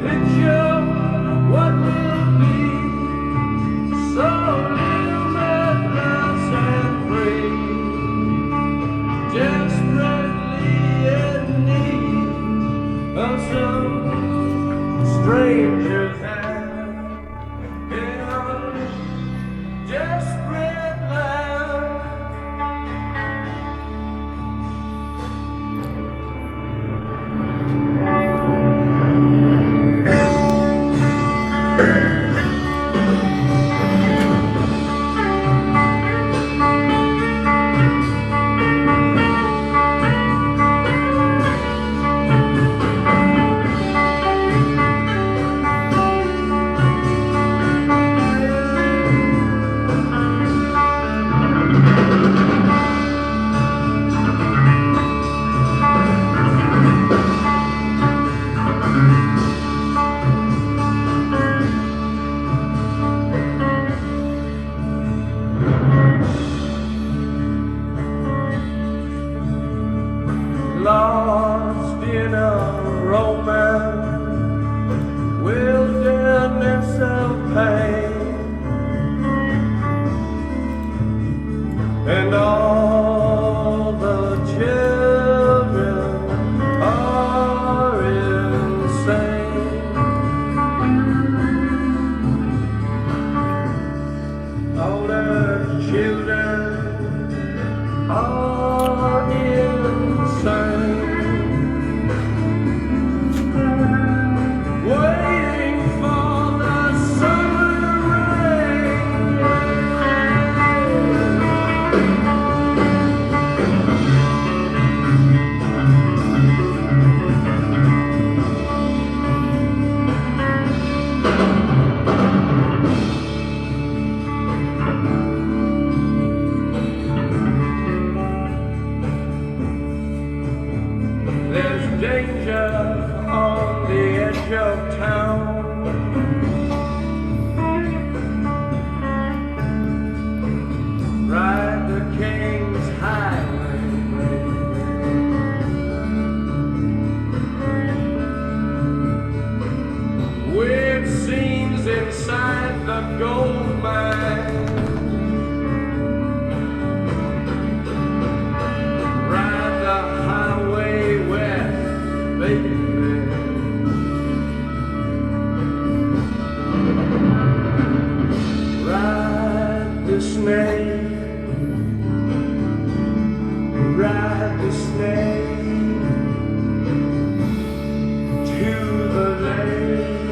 picture what will be, so limitless and free, desperately in need of some stranger's hand in a desperate land. Lost in a romance, wilderness of pain, and all the children are insane. All the children are insane. Waiting for the summer rain. There's danger on the edge of town. Ride the King's Highway. Weird scenes inside the gold mine. Ride the highway west, baby. Ride the snake. Ride the snake to the lake,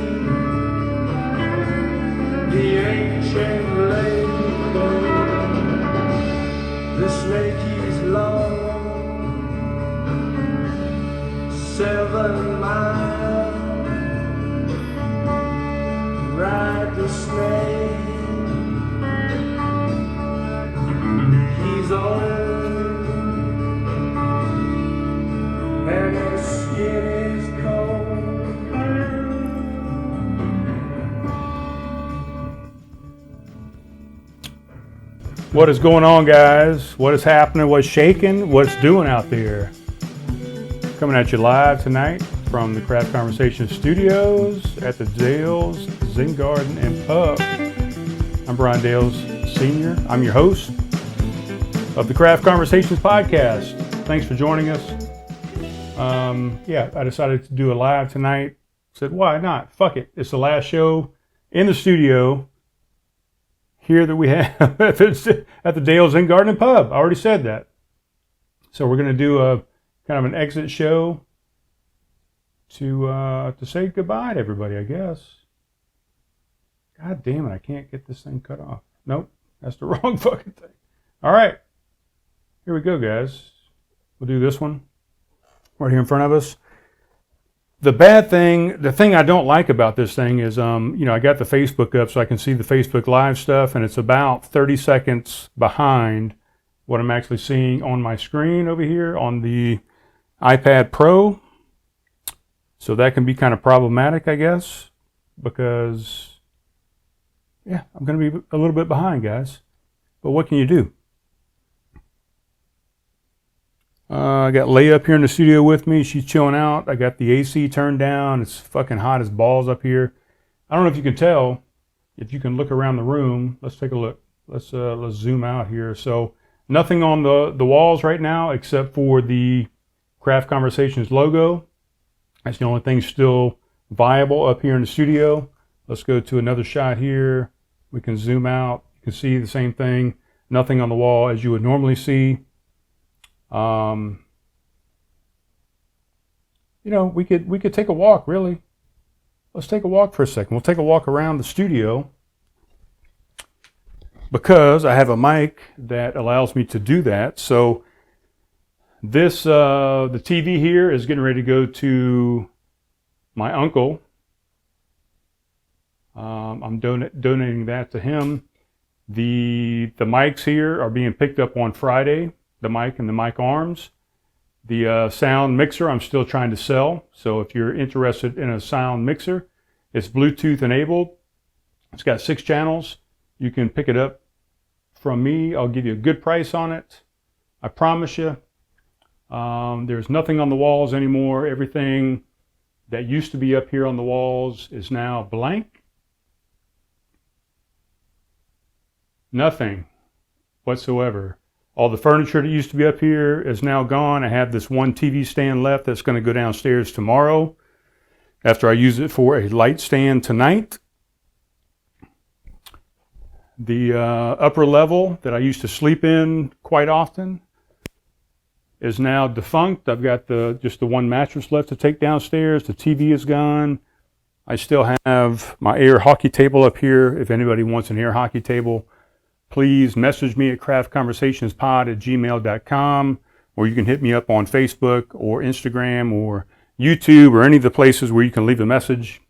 the ancient lake. The snake is long, 7 miles. Ride the snake. He's old and his skin is cold. What is going on, guys? What is happening? What's shaking? What's doing out there? Coming at you live tonight from the Craft Conversation Studios at the Dales Zen Garden and Pub. I'm Brian Dales Sr. I'm your host of the Craft Conversations podcast. Thanks for joining us. I decided to do a live tonight. Said, why not? Fuck it. It's the last show in the studio here that we have at the Dale Zen Garden and Pub. I already said that. So we're going to do a kind of an exit show to say goodbye to everybody, I guess. God damn it, I can't get this thing cut off. Nope, that's the wrong fucking thing. All right, here we go, guys. We'll do this one right here in front of us. The thing I don't like about this thing is, I got the Facebook up so I can see the Facebook Live stuff, and it's about 30 seconds behind what I'm actually seeing on my screen over here on the iPad Pro. So that can be kind of problematic, I guess, because, I'm going to be a little bit behind, guys. But what can you do? I got Leia up here in the studio with me. She's chilling out. I got the AC turned down. It's fucking hot as balls up here. I don't know if you can tell. If you can look around the room, let's take a look. Let's zoom out here. So nothing on the walls right now except for the Craft Conversations logo. That's the only thing still viable up here in the studio. Let's go to another shot here. We can zoom out. You can see the same thing. Nothing on the wall as you would normally see. You know, we could take a walk, really. Let's take a walk for a second. We'll take a walk around the studio because I have a mic that allows me to do that. So this, the TV here is getting ready to go to my uncle. I'm donating that to him. The mics here are being picked up on Friday, the mic and the mic arms. The sound mixer I'm still trying to sell. So if you're interested in a sound mixer, it's Bluetooth enabled. It's got 6 channels. You can pick it up from me. I'll give you a good price on it. I promise you. There's nothing on the walls anymore. Everything that used to be up here on the walls is now blank. Nothing whatsoever. All the furniture that used to be up here is now gone. I have this one TV stand left that's going to go downstairs tomorrow after I use it for a light stand tonight. The upper level that I used to sleep in quite often is now defunct. I've got just the one mattress left to take downstairs. The TV is gone. I still have my air hockey table up here. If anybody wants an air hockey table, please message me at craftconversationspod@gmail.com, or you can hit me up on Facebook or Instagram or YouTube or any of the places where you can leave a message.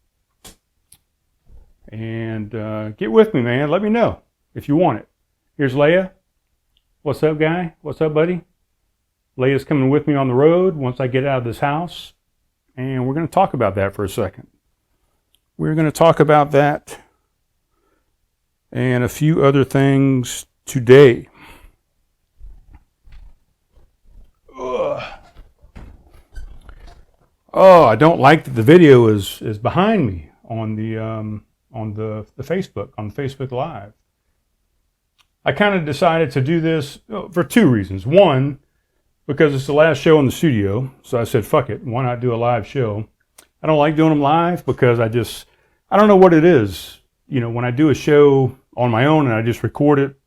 And get with me, man. Let me know if you want it. Here's Leia. What's up, guy? What's up, buddy? Leia's coming with me on the road once I get out of this house. And we're going to talk about that for a second. We're going to talk about that and a few other things today. Ugh. Oh, I don't like that the video is behind me on the Facebook, on Facebook Live. I kind of decided to do this for 2 reasons. One, because it's the last show in the studio, so I said, fuck it, why not do a live show? I don't like doing them live because I don't know what it is. You know, when I do a show on my own and I just record it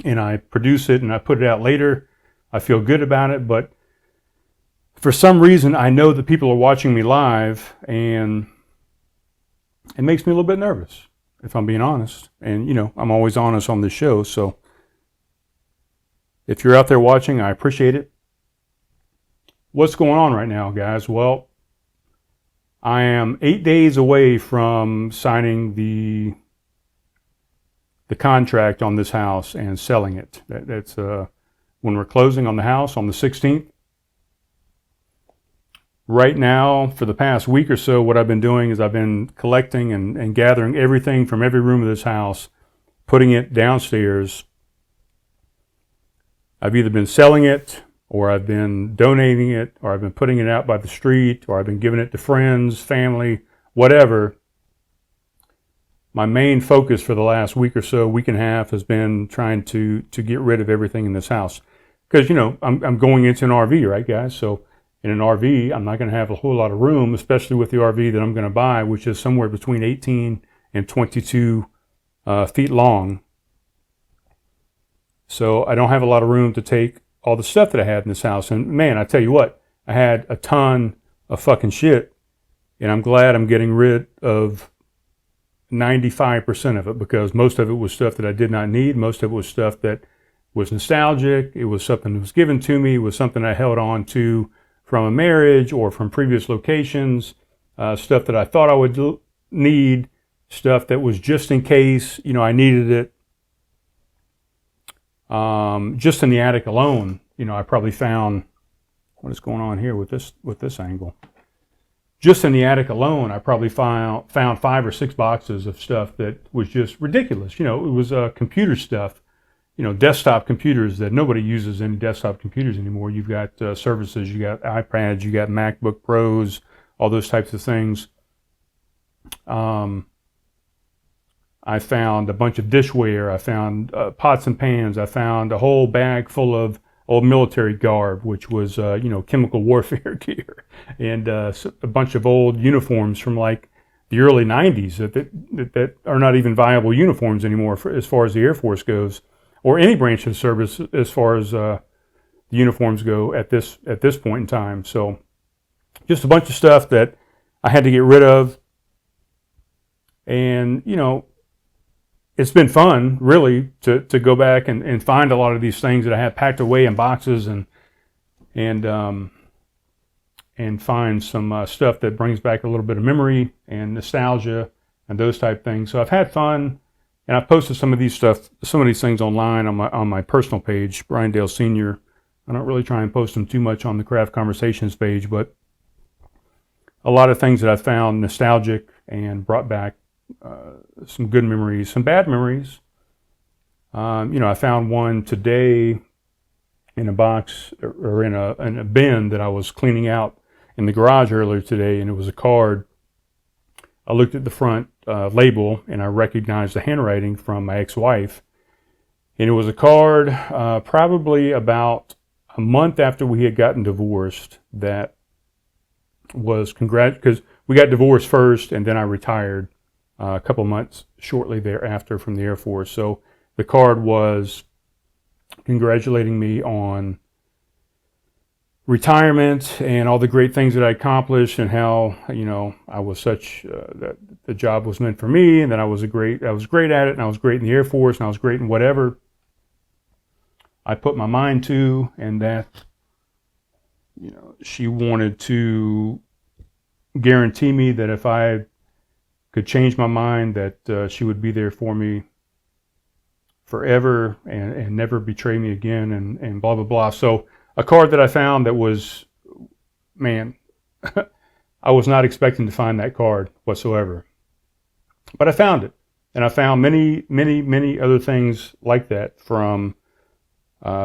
and I produce it and I put it out later, I feel good about it. But for some reason, I know that people are watching me live and it makes me a little bit nervous, if I'm being honest. And, you know, I'm always honest on this show. So if you're out there watching, I appreciate it. What's going on right now, guys? Well, I am 8 days away from signing the contract on this house and selling it. That's when we're closing on the house on the 16th. Right now, for the past week or so, what I've been doing is I've been collecting and gathering everything from every room of this house, putting it downstairs. I've either been selling it, or I've been donating it, or I've been putting it out by the street, or I've been giving it to friends, family, whatever. My main focus for the last week or so, week and a half, has been trying to get rid of everything in this house. Because, you know, I'm going into an RV, right, guys? So in an RV, I'm not going to have a whole lot of room, especially with the RV that I'm going to buy, which is somewhere between 18 and 22 feet long. So I don't have a lot of room to take all the stuff that I had in this house. And man, I tell you what, I had a ton of fucking shit, and I'm glad I'm getting rid of 95% of it, because most of it was stuff that I did not need. Most of it was stuff that was nostalgic. It was something that was given to me. It was something I held on to from a marriage or from previous locations. Stuff that I thought I would need. Stuff that was just in case, you know, I needed it. Just in the attic alone, you know, I probably found, what is going on here with this angle? Just in the attic alone, I probably found 5 or 6 boxes of stuff that was just ridiculous. You know, it was computer stuff desktop computers that nobody uses any desktop computers anymore. You've got services, you got iPads, you got MacBook Pros, all those types of things. I found a bunch of dishware. I found pots and pans. I found a whole bag full of old military garb, which was, chemical warfare gear, and a bunch of old uniforms from like the early 90s that are not even viable uniforms anymore as far as the Air Force goes, or any branch of service as far as the uniforms go at this point in time. So just a bunch of stuff that I had to get rid of. And, it's been fun, really, to go back and find a lot of these things that I had packed away in boxes and find some stuff that brings back a little bit of memory and nostalgia and those type things. So I've had fun, and I've posted some of these things online on my personal page, Brian Dale Sr. I don't really try and post them too much on the Craft Conversations page, but a lot of things that I found nostalgic and brought back some good memories, some bad memories. I found one today in a box or in a bin that I was cleaning out in the garage earlier today, and it was a card. I looked at the front label and I recognized the handwriting from my ex-wife, and it was a card probably about a month after we had gotten divorced that was because we got divorced first and then I retired a couple months shortly thereafter from the Air Force. So the card was congratulating me on retirement and all the great things that I accomplished, and how I was such that the job was meant for me, and that I was great at it, and I was great in the Air Force, and I was great in whatever I put my mind to, and that she wanted to guarantee me that if I could change my mind, that she would be there for me forever and never betray me again, and blah, blah, blah. So a card that I found that was, man, I was not expecting to find that card whatsoever. But I found it. And I found many, many, many other things like that, from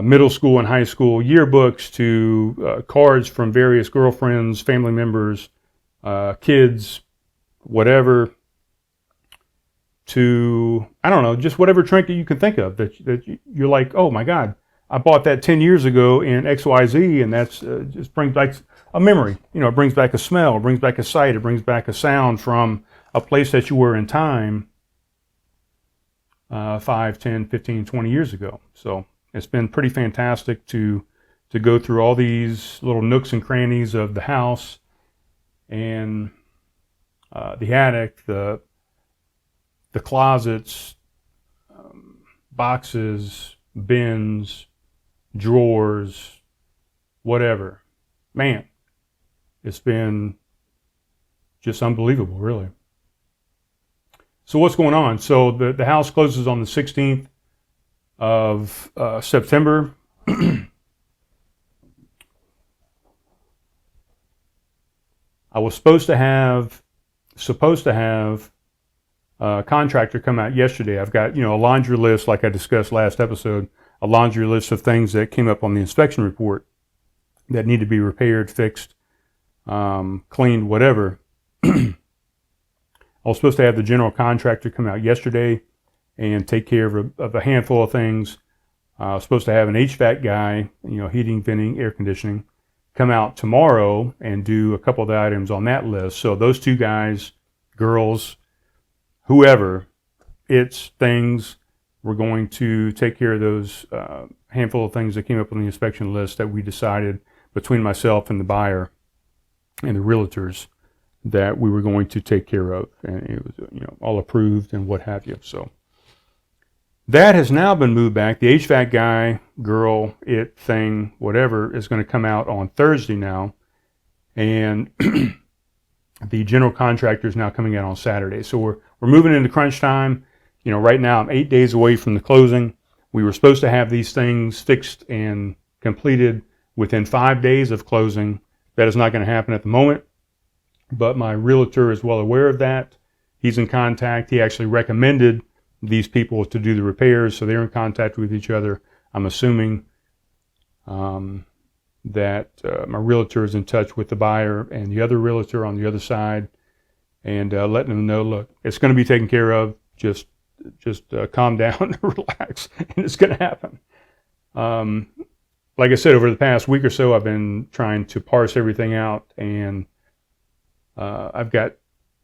middle school and high school yearbooks to cards from various girlfriends, family members, kids, whatever, to, I don't know, just whatever trinket you can think of that you're like, oh my God, I bought that 10 years ago in XYZ, and that's just brings back a memory. It brings back a smell, it brings back a sight, it brings back a sound from a place that you were in time 5, 10, 15, 20 years ago. So it's been pretty fantastic to go through all these little nooks and crannies of the house, and the attic, the closets, boxes, bins, drawers, whatever. Man, it's been just unbelievable, really. So what's going on? So the house closes on the 16th of September. I was supposed to have a contractor come out yesterday. I've got, a laundry list, like I discussed last episode, a laundry list of things that came up on the inspection report that need to be repaired, fixed, cleaned, whatever. I was supposed to have the general contractor come out yesterday and take care of a handful of things. I was supposed to have an HVAC guy, heating, venting, air conditioning, come out tomorrow and do a couple of the items on that list. So those two guys, girls, whoever, it's things, we're going to take care of those handful of things that came up on the inspection list that we decided between myself and the buyer and the realtors that we were going to take care of. And it was, all approved and what have you. So that has now been moved back. The HVAC guy, girl, it, thing, whatever, is going to come out on Thursday now. And the general contractor is now coming out on Saturday. So we're moving into crunch time. Right now I'm 8 days away from the closing. We were supposed to have these things fixed and completed within 5 days of closing. That is not going to happen at the moment, but my realtor is well aware of that. He's in contact. He actually recommended these people to do the repairs, so they're in contact with each other. I'm assuming that my realtor is in touch with the buyer and the other realtor on the other side, and letting them know, look, it's going to be taken care of. Just calm down, relax, and it's going to happen. Like I said, over the past week or so, I've been trying to parse everything out, and I've got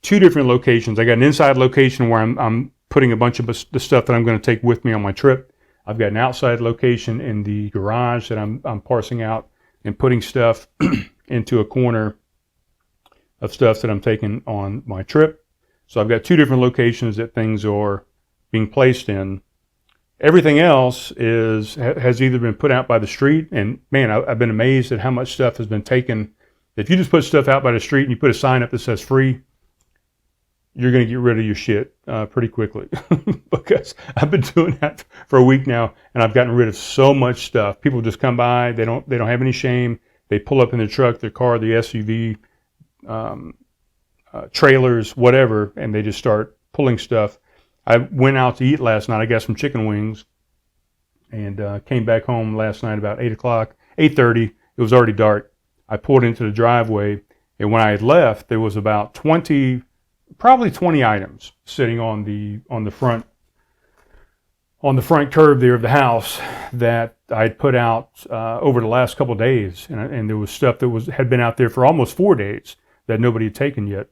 2 different locations. I got an inside location where I'm putting a bunch of the stuff that I'm going to take with me on my trip. I've got an outside location in the garage that I'm parsing out and putting stuff into a corner of stuff that I'm taking on my trip. So I've got 2 different locations that things are being placed in. Everything else has either been put out by the street, and man, I've been amazed at how much stuff has been taken. If you just put stuff out by the street and you put a sign up that says free, you're going to get rid of your shit pretty quickly. Because I've been doing that for a week now, and I've gotten rid of so much stuff. People just come by, they don't have any shame. They pull up in their truck, their car, the SUV, trailers, whatever, and they just start pulling stuff. I went out to eat last night. I got some chicken wings, and came back home last night about 8:30. It was already dark. I pulled into the driveway, and when I had left, there was about probably 20 items sitting on the front curb there of the house that I'd put out over the last couple of days, and there was stuff that had been out there for almost 4 days that nobody had taken yet.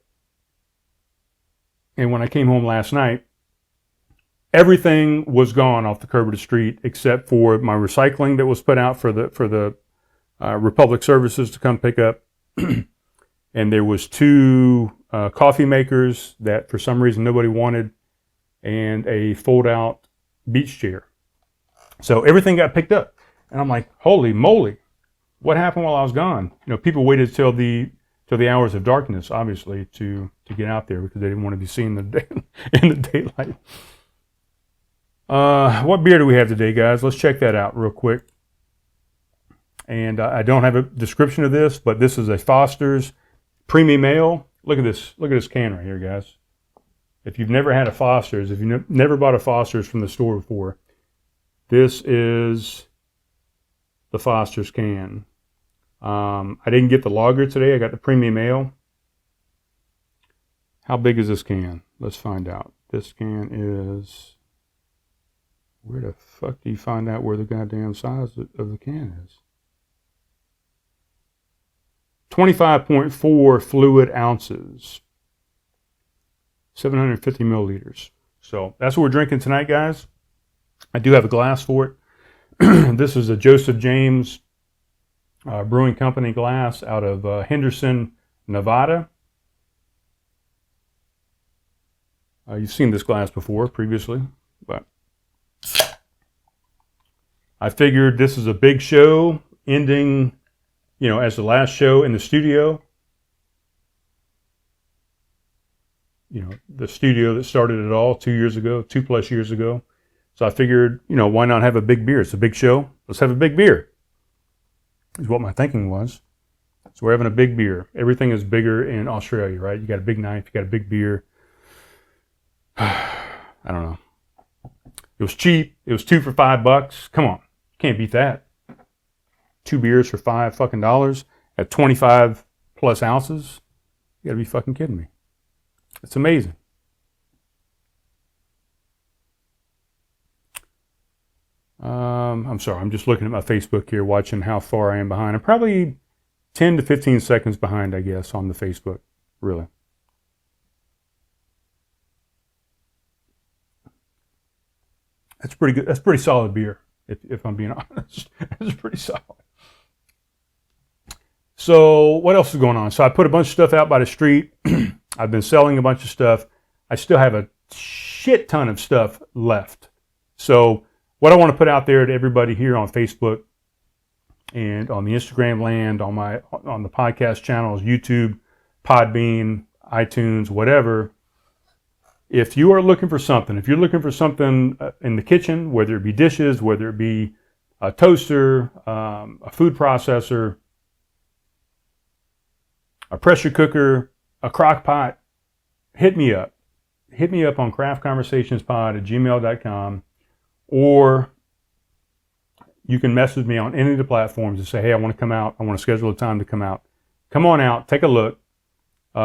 And when I came home last night, everything was gone off the curb of the street except for my recycling that was put out for the Republic Services to come pick up. And there was 2 coffee makers that for some reason nobody wanted, and a fold-out beach chair. So everything got picked up, and I'm like, holy moly, what happened while I was gone? People waited till the hours of darkness, obviously, to get out there because they didn't want to be seen in the daylight. What beer do we have today, guys? Let's check that out real quick. And I don't have a description of this, but this is a Foster's Premium Ale. Look at this can right here, guys. If you've never had a Foster's, if you've never bought a Foster's from the store before, this is the Foster's can. I didn't get the lager today. I got the Premium Ale. How big is this can? Let's find out. This can is... Where the fuck do you find out where the goddamn size of the can is? 25.4 fluid ounces. 750 milliliters. So that's what we're drinking tonight, guys. I do have a glass for it. This is a Joseph James Brewing Company glass out of Henderson, Nevada. You've seen this glass before previously, but I figured this is a big show ending, as the last show in the studio. The studio that started it all 2 years ago, 2+ years ago. So I figured, why not have a big beer? It's a big show. Let's have a big beer, is what my thinking was. So we're having a big beer. Everything is bigger in Australia, right? You got a big knife, you got a big beer. I don't know. It was cheap. It was 2 for $5. Come on. Can't beat that. 2 beers for $5 fucking dollars at 25+ ounces. You gotta be fucking kidding me. It's amazing. I'm sorry. I'm just looking at my Facebook here, watching how far I am behind. I'm probably 10 to 15 seconds behind, I guess, on the Facebook. Really. That's pretty good. That's pretty solid beer, if I'm being honest. It's pretty solid. So what else is going on? So I put a bunch of stuff out by the street. I've been selling a bunch of stuff. I still have a shit ton of stuff left. So what I want to put out there to everybody here on Facebook and on the Instagram land, on the podcast channels, YouTube, Podbean, iTunes, whatever. If you are looking for something, if you're looking for something in the kitchen, whether it be dishes, whether it be a toaster, a food processor, a pressure cooker, a crock pot, hit me up. hit me up on craftconversationspod@gmail.com, or you can message me on any of the platforms and say, hey, I want to come out. I want to schedule a time to come out. Come on out, take a look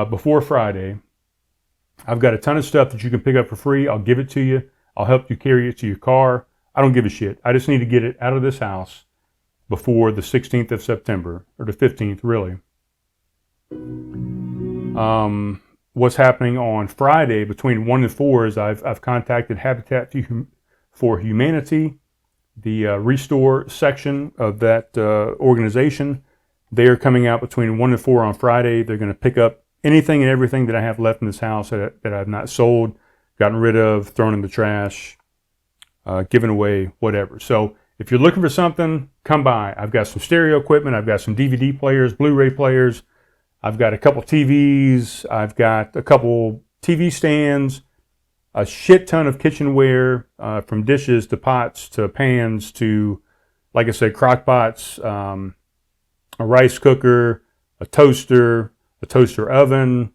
before Friday. I've got a ton of stuff that you can pick up for free. I'll give it to you. I'll help you carry it to your car. I don't give a shit. I just need to get it out of this house before the 16th of September, or the 15th, really. What's happening on Friday between 1 and 4 is I've contacted Habitat for Humanity, the Restore section of that organization. They are coming out between 1 and 4 on Friday. They're going to pick up anything and everything that I have left in this house that I've not sold, gotten rid of, thrown in the trash, given away, whatever. So if you're looking for something, come by. I've got some stereo equipment. I've got some DVD players, Blu-ray players. I've got a couple TVs. I've got a couple TV stands, a shit ton of kitchenware, from dishes to pots to pans to, like I said, crock pots, a rice cooker, a toaster oven,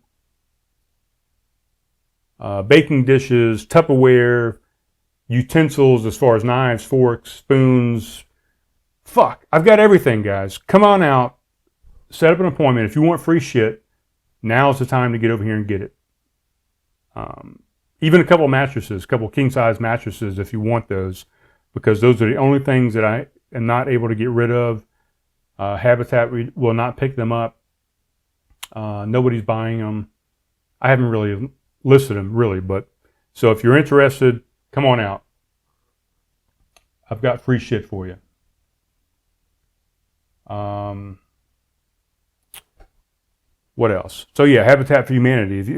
baking dishes, Tupperware, utensils as far as knives, forks, spoons. Fuck, I've got everything, guys. Come on out, set up an appointment. If you want free shit, now's the time to get over here and get it. Even a couple mattresses, a couple king-size mattresses if you want those, because those are the only things that I am not able to get rid of. Habitat will not pick them up. Nobody's buying them. I haven't really listed them, really, but so if you're interested, come on out. I've got free shit for you. What else? So yeah, Habitat for Humanity. If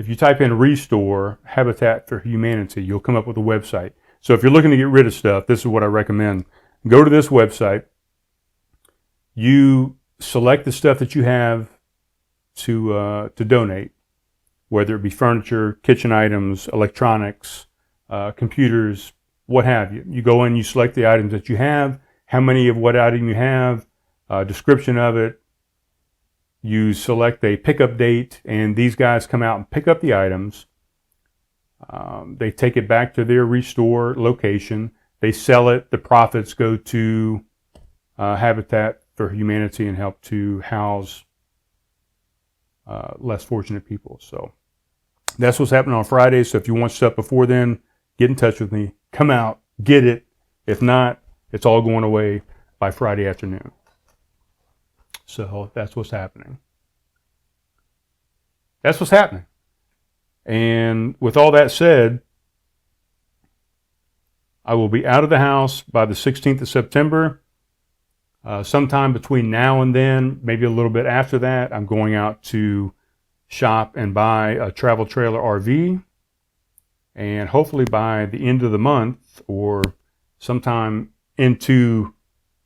you type in Restore Habitat for Humanity, you'll come up with a website. So if you're looking to get rid of stuff, this is what I recommend. Go to this website. You select the stuff that you have to donate, whether it be furniture, kitchen items, electronics, computers, what have you. You go in, you select the items that you have, how many of what item you have, description of it. You select a pickup date, and these guys come out and pick up the items. They take it back to their Restore location. They sell it. The profits go to Habitat for Humanity and help to house less fortunate people. So that's what's happening on Friday. So if you want stuff before then, get in touch with me. Come out, get it. If not, it's all going away by Friday afternoon. So that's what's happening. That's what's happening. And with all that said, I will be out of the house by the 16th of September. Sometime between now and then, maybe a little bit after that, I'm going out to shop and buy a travel trailer RV. And hopefully by the end of the month or sometime into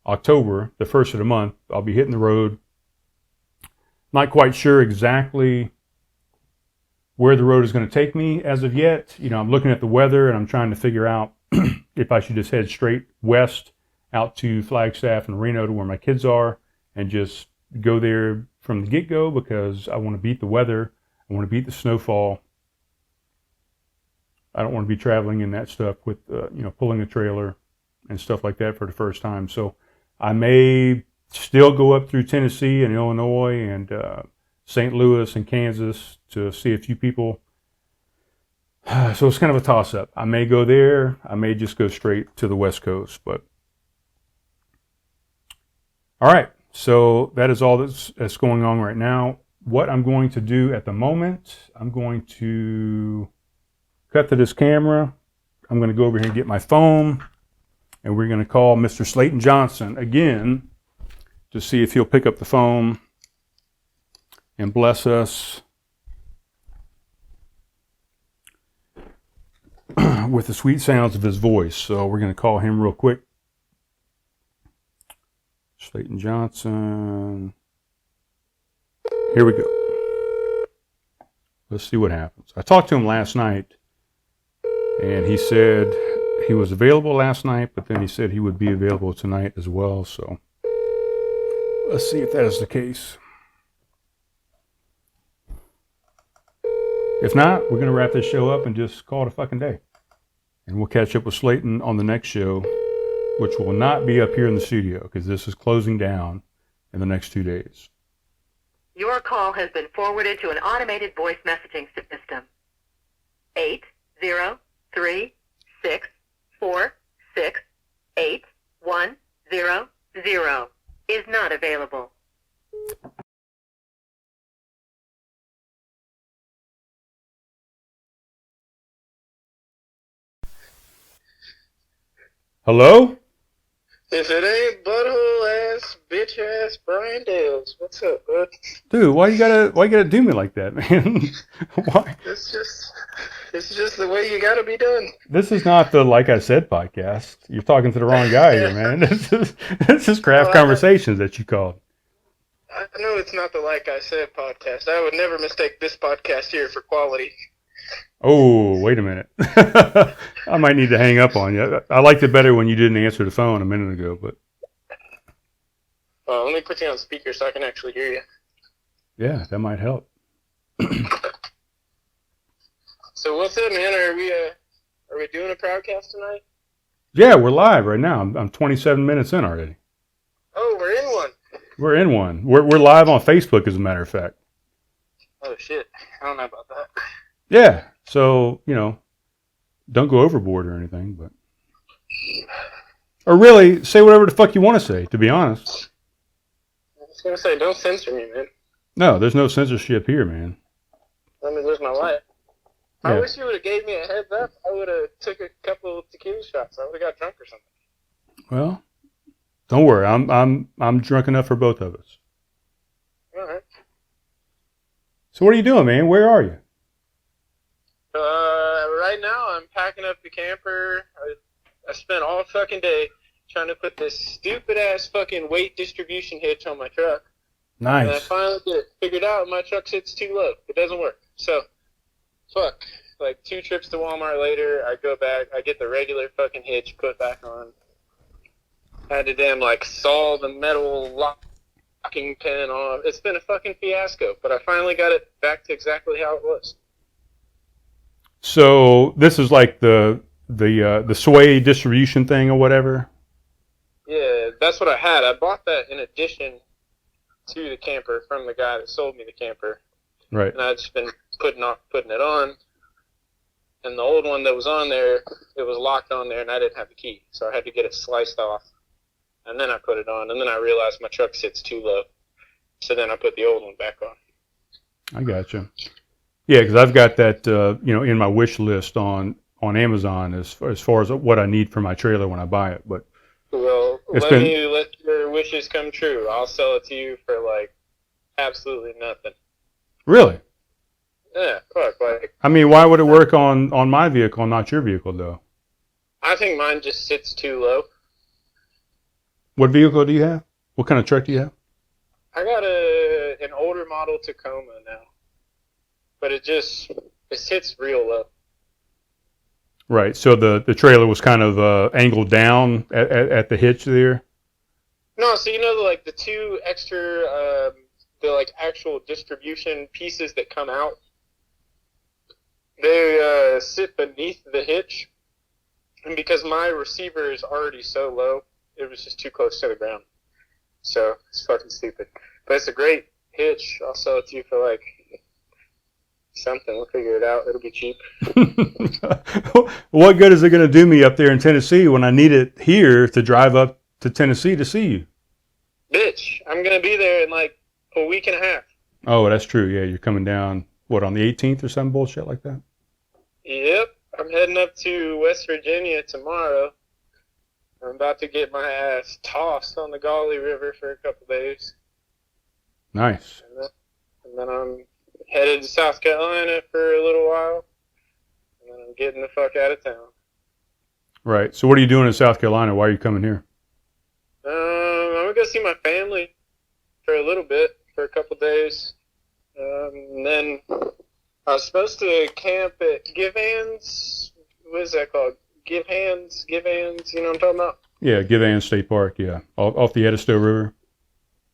October, the first of the month, I'll be hitting the road. Not quite sure exactly where the road is going to take me as of yet. You know, I'm looking at the weather and I'm trying to figure out if I should just head straight west out to Flagstaff and Reno to where my kids are and just go there from the get-go, because I want to beat the weather. I want to beat the snowfall. I don't want to be traveling in that stuff with, pulling a trailer and stuff like that for the first time. So I may still go up through Tennessee and Illinois and St. Louis and Kansas to see a few people. So it's kind of a toss-up. I may go there. I may just go straight to the West Coast. But all right. So that is all that's going on right now. What I'm going to do at the moment, I'm going to cut to this camera. I'm going to go over here and get my phone, and we're going to call Mr. Slayton Johnson again to see if he'll pick up the phone and bless us with the sweet sounds of his voice. So we're going to call him real quick. Slayton Johnson. Here we go. Let's see what happens. I talked to him last night, and he said he was available last night, but then he said he would be available tonight as well. So let's see if that is the case. If not, we're going to wrap this show up and just call it a fucking day. And we'll catch up with Slayton on the next show, which will not be up here in the studio because this is closing down in the next 2 days. Your call has been forwarded to an automated voice messaging system. 803-646-8100 is not available. Hello? If it ain't butthole ass, bitch ass Brian Dales, what's up, bud? Dude, why you gotta do me like that, man? Why? It's just the way you gotta be done. This is not the Like I Said podcast. You're talking to the wrong guy here, man. This is Craft Conversations that you called. I know it's not the Like I Said podcast. I would never mistake this podcast here for quality. Oh, wait a minute. I might need to hang up on you. I liked it better when you didn't answer the phone a minute ago, but Let me put you on speaker so I can actually hear you. yeah, that might help. So what's up, man? Are we doing a Proudcast tonight? Yeah, we're live right now. I'm 27 minutes in already. Oh, we're in one. We're in one. We're live on Facebook, as a matter of fact. Oh shit, I don't know about that. Yeah, so, don't go overboard or anything, but... Or really, say whatever the fuck you want to say, to be honest. I was gonna say, don't censor me, man. No, there's no censorship here, man. Let me live my life. Yeah. I wish you would have gave me a heads up. I would have took a couple of tequila shots. I would have got drunk or something. Well, don't worry. I'm drunk enough for both of us. All right. So what are you doing, man? Where are you? Right now I'm packing up the camper. I spent all fucking day trying to put this stupid ass fucking weight distribution hitch on my truck. And I Nice. finally get it figured out. My truck sits too low. It doesn't work. So, fuck. Like 2 trips to Walmart later, I go back. I get the regular fucking hitch put back on. I had to damn saw the metal locking pin off. It's been a fucking fiasco, but I finally got it back to exactly how it was. So this is like the sway distribution thing or whatever? Yeah, that's what I had. I bought that in addition to the camper from the guy that sold me the camper. Right. And I'd just been putting it on. And the old one that was on there, it was locked on there, and I didn't have the key. So I had to get it sliced off. And then I put it on, and then I realized my truck sits too low. So then I put the old one back on. I gotcha. Yeah, because I've got that, in my wish list on Amazon as far as what I need for my trailer when I buy it. But Well, let your wishes come true. I'll sell it to you for, absolutely nothing. Really? Yeah, fuck. I mean, why would it work on my vehicle and not your vehicle, though? I think mine just sits too low. What vehicle do you have? What kind of truck do you have? I got an older model Tacoma now. But it sits real low. Right. So the trailer was kind of angled down at the hitch there? No, so the 2 extra, actual distribution pieces that come out, they sit beneath the hitch. And because my receiver is already so low, it was just too close to the ground. So it's fucking stupid. But it's a great hitch. I'll sell it to you for something. We'll figure it out. It'll be cheap. What good is it going to do me up there in Tennessee when I need it here to drive up to Tennessee to see you? Bitch, I'm going to be there in a week and a half. Oh, that's true. Yeah, you're coming down, on the 18th or some bullshit like that? Yep. I'm heading up to West Virginia tomorrow. I'm about to get my ass tossed on the Gauley River for a couple days. Nice. And then I'm headed to South Carolina for a little while. And then I'm getting the fuck out of town. Right. So what are you doing in South Carolina? Why are you coming here? I'm going to go see my family for a little bit, for a couple days. And then I was supposed to camp at Give Hands. What is that called? Give Hands, you know what I'm talking about? Yeah, Give Ann State Park, yeah. Off the Edisto River.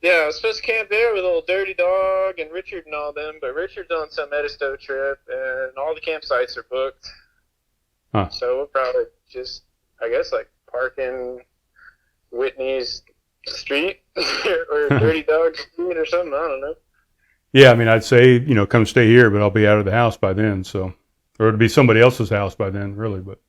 Yeah, I was supposed to camp there with old Dirty Dog and Richard and all them, but Richard's on some Edisto trip, and all the campsites are booked. Huh. So we'll probably just, I guess, like park in Whitney's street or Dirty Dog's street or something. I don't know. Yeah, I mean, I'd say, come stay here, but I'll be out of the house by then, so. Or it'd be somebody else's house by then, really, but.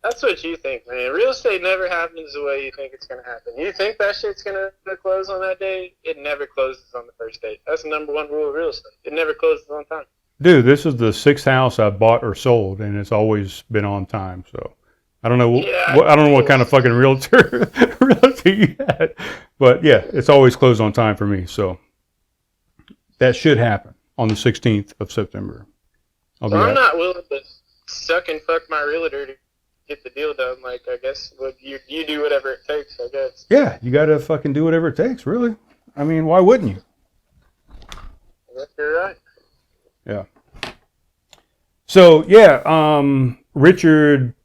That's what you think, man. Real estate never happens the way you think it's going to happen. You think that shit's going to close on that day? It never closes on the first day. That's the number one rule of real estate. It never closes on time. Dude, this is the 6th house I've bought or sold, and it's always been on time, so. I don't know. I don't know what kind of fucking realtor you had, but yeah, it's always closed on time for me. So that should happen on the 16th of September. I'm not willing to suck and fuck my realtor to get the deal done. Like, I guess you do whatever it takes. I guess. Yeah, you got to fucking do whatever it takes. Really. I mean, why wouldn't you? I guess you're right. Yeah. So yeah, Richard.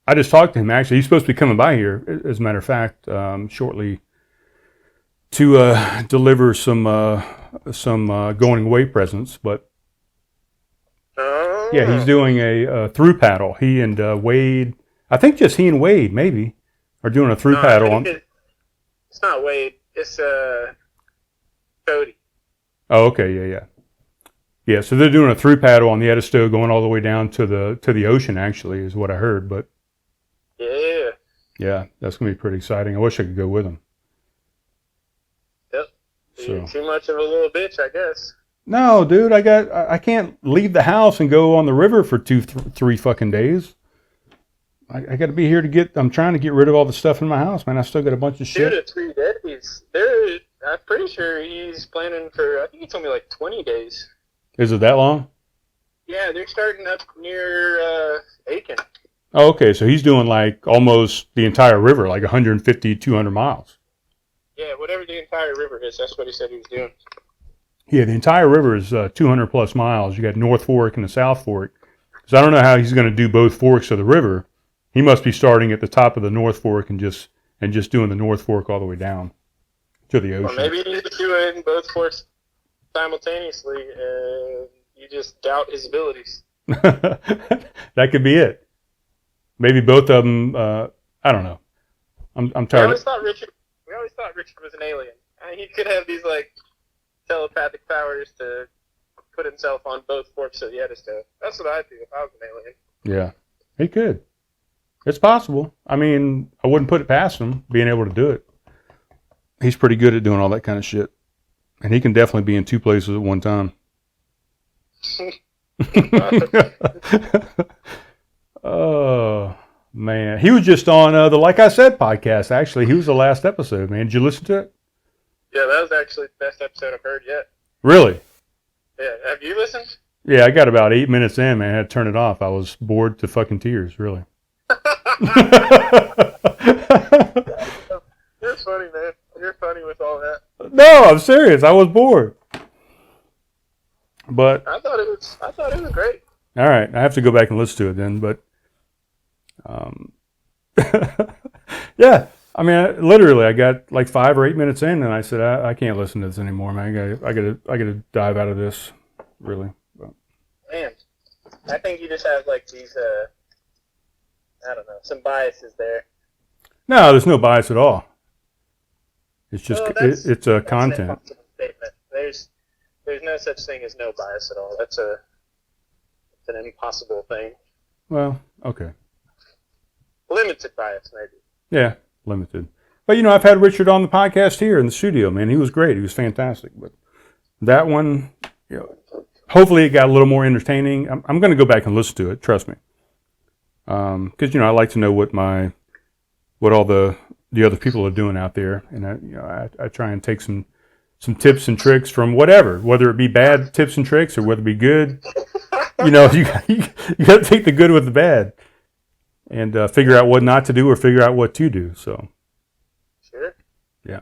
I just talked to him, actually. He's supposed to be coming by here, as a matter of fact, shortly to deliver some going away presents. But, yeah, he's doing a through paddle. He and Wade, I think just he and Wade, maybe, are doing a through paddle. It's not Wade. It's Cody. Oh, okay, yeah. Yeah, so they're doing a through paddle on the Edisto going all the way down to the ocean, actually, is what I heard, but. Yeah. Yeah, that's going to be pretty exciting. I wish I could go with him. Yep. So. You're too much of a little bitch, I guess. No, dude, I can't leave the house and go on the river for 3 fucking days. I got to be here I'm trying to get rid of all the stuff in my house, man. I still got a bunch of shit. 2 to 3 days. I'm pretty sure he's planning for, I think he told me like 20 days. Is it that long? Yeah, they're starting up near Aiken. Oh, okay, so he's doing like almost the entire river, like 150, 200 miles. Yeah, whatever the entire river is, that's what he said he was doing. Yeah, the entire river is 200 plus miles. You got North Fork and the South Fork. So I don't know how he's going to do both forks of the river. He must be starting at the top of the North Fork and just doing the North Fork all the way down to the ocean. Or maybe he's doing both forks simultaneously, and you just doubt his abilities. That could be it. Maybe both of them. I don't know. I'm tired. We always thought Richard was an alien. He could have these like telepathic powers to put himself on both forks of the Edisto. That's what I'd do if I was an alien. Yeah, he could. It's possible. I mean, I wouldn't put it past him being able to do it. He's pretty good at doing all that kind of shit, and he can definitely be in 2 places at one time. Oh, man. He was just on the Like I Said podcast, actually. He was the last episode, man. Did you listen to it? Yeah, that was actually the best episode I've heard yet. Really? Yeah. Have you listened? Yeah, I got about 8 minutes in, man. I had to turn it off. I was bored to fucking tears, really. You're funny, man. You're funny with all that. No, I'm serious. I was bored. But I thought it was great. All right, I have to go back and listen to it then, but yeah, I mean, literally, I got like 5 or 8 minutes in, and I said, I can't listen to this anymore, man. I gotta dive out of this, really. But. Man, I think you just have like these, I don't know, some biases there. No, there's no bias at all. It's just it's a That's content. an impossible statement. There's no such thing as no bias at all. It's an impossible thing. Well, okay. Limited bias, maybe. Yeah, limited. But, I've had Richard on the podcast here in the studio, man. He was great. He was fantastic. But that one, hopefully it got a little more entertaining. I'm going to go back and listen to it, trust me. Because, I like to know what all the other people are doing out there. And, I try and take some tips and tricks from whether it be bad tips and tricks or whether it be good. You got to take the good with the bad. And figure out what not to do or figure out what to do. So, sure. Yeah.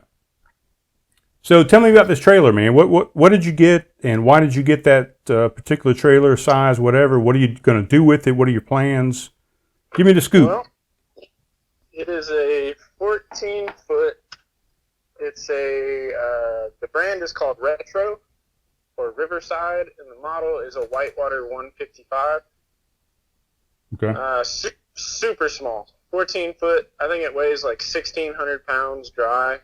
So tell me about this trailer, man. What did you get, and why did you get that particular trailer, size, whatever? What are you going to do with it? What are your plans? Give me the scoop. Well, it is a 14-foot It's the brand is called Retro or Riverside, and the model is a Whitewater 155. Okay. Super small, 14 foot. I think it weighs like 1,600 pounds dry.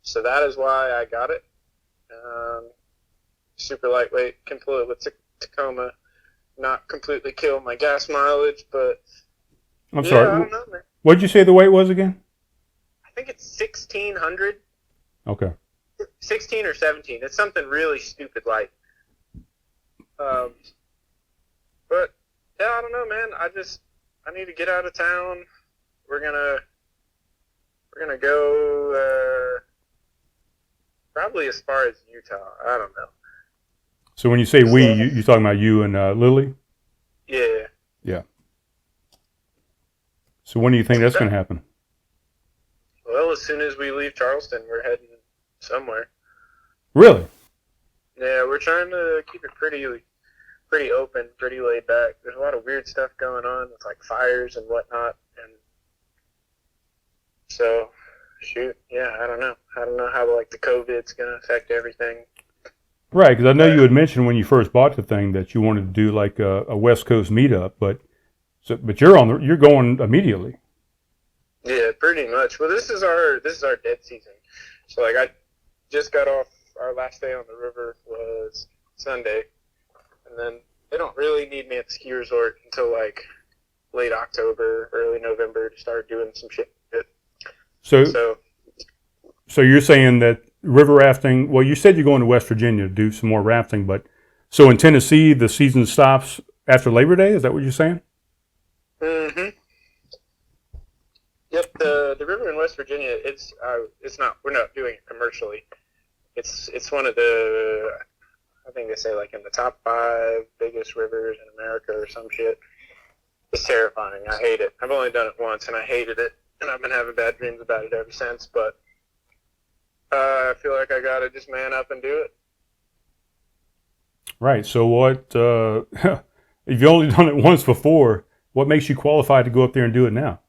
So that is why I got it. Super lightweight, can pull it with Tacoma. Not completely kill my gas mileage, but I'm yeah, sorry. I don't know, man. What did you say the weight was again? I think it's 1,600. Okay. 16 or 17. It's something really stupid light. But yeah, I don't know, man. I need to get out of town. We're gonna go probably as far as Utah. I don't know. So when you say we, you're talking about you and Lily? Yeah. Yeah. So when do you think that's going to happen? Well, as soon as we leave Charleston, we're heading somewhere. Really? Yeah, we're trying to keep it pretty open, pretty laid back. There's a lot of weird stuff going on with like fires and whatnot, and so shoot, yeah, I don't know how like the COVID's gonna affect everything. Right, because I know you had mentioned when you first bought the thing that you wanted to do like a West Coast meetup, but you're going immediately. Yeah, pretty much. Well, this is our dead season. So like I just got off. Our last day on the river was Sunday, and then they don't really need me at the ski resort until like late October, early November to start doing some shit. So you're saying that river rafting, well, you said you're going to West Virginia to do some more rafting, but so in Tennessee, the season stops after Labor Day? Is that what you're saying? Mm-hmm. Yep, the river in West Virginia, we're not doing it commercially. It's one of the, I think they say like in the top 5 biggest rivers in America or some shit. It's terrifying. I hate it. I've only done it once and I hated it, and I've been having bad dreams about it ever since, but I feel like I gotta just man up and do it. Right. So what, if you've only done it once before, what makes you qualified to go up there and do it now?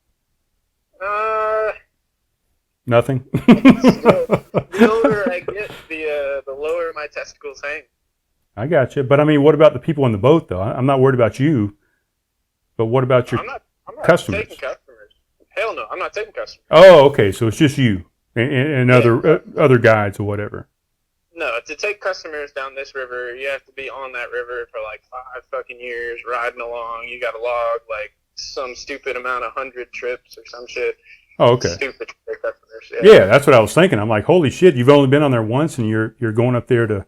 Nothing? The older I get, the lower my testicles hang. I got you. But I mean, what about the people on the boat, though? I'm not worried about you, but what about your I'm not customers? taking customers. Hell no, I'm not taking customers. Oh, okay. So it's just you and other guides or whatever. No, to take customers down this river, you have to be on that river for like 5 fucking years, riding along. You got to log like some stupid amount of 100 trips or some shit. Oh, okay. Stupid to take customers. Yeah, that's what I was thinking. I'm like, holy shit, you've only been on there once, and you're going up there to